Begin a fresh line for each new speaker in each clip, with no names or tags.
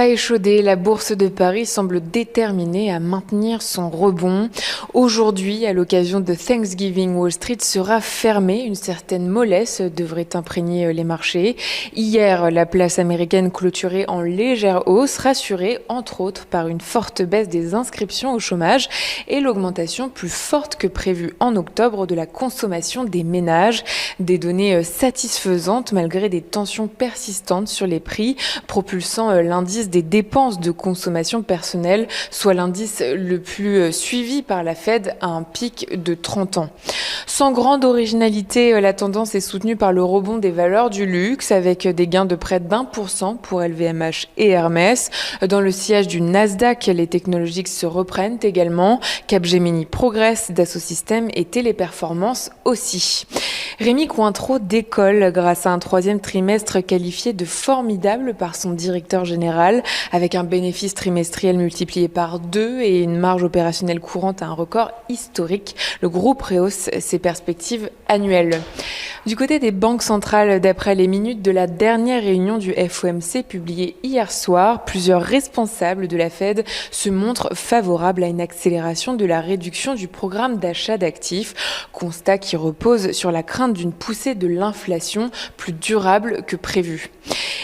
pas échaudé, la bourse de Paris semble déterminée à maintenir son rebond. Aujourd'hui, à l'occasion de Thanksgiving, Wall Street sera fermée. Une certaine mollesse devrait imprégner les marchés. Hier, la place américaine clôturait en légère hausse, rassurée entre autres par une forte baisse des inscriptions au chômage et l'augmentation plus forte que prévue en octobre de la consommation des ménages. Des données satisfaisantes malgré des tensions persistantes sur les prix, propulsant l'indice des dépenses de consommation personnelle, soit l'indice le plus suivi par la Fed à un pic de 30 ans. Sans grande originalité, la tendance est soutenue par le rebond des valeurs du luxe avec des gains de près d'1% pour LVMH et Hermès. Dans le sillage du Nasdaq, les technologiques se reprennent également. Capgemini progresse, Dassault Systèmes et Téléperformance aussi. Rémi Cointreau décolle grâce à un troisième trimestre qualifié de formidable par son directeur général, avec un bénéfice trimestriel multiplié par 2 et une marge opérationnelle courante à un record historique. Le groupe rehausse ses perspectives annuelles. Du côté des banques centrales, d'après les minutes de la dernière réunion du FOMC publiée hier soir, plusieurs responsables de la Fed se montrent favorables à une accélération de la réduction du programme d'achat d'actifs, constat qui repose sur la crainte d'une poussée de l'inflation plus durable que prévu.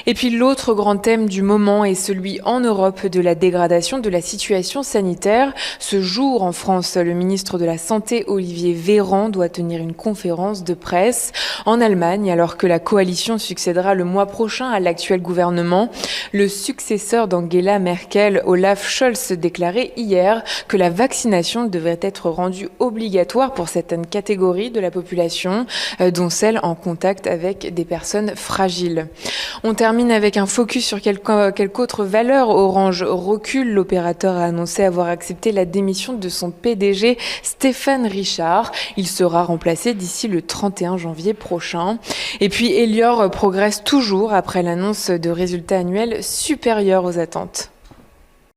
Et puis l'autre grand thème du moment est celui en Europe de la dégradation de la situation sanitaire. Ce jour en France, le ministre de la Santé Olivier Véran doit tenir une conférence de presse. En Allemagne, alors que la coalition succédera le mois prochain à l'actuel gouvernement, le successeur d'Angela Merkel, Olaf Scholz, déclarait hier que la vaccination devrait être rendue obligatoire pour certaines catégories de la population, dont celles en contact avec des personnes fragiles. On termine avec un focus sur quelque autre valeur. Orange recule. L'opérateur a annoncé avoir accepté la démission de son PDG Stéphane Richard. Il sera remplacé d'ici le 31 janvier prochain. Et puis Elior progresse toujours après l'annonce de résultats annuels supérieurs aux attentes.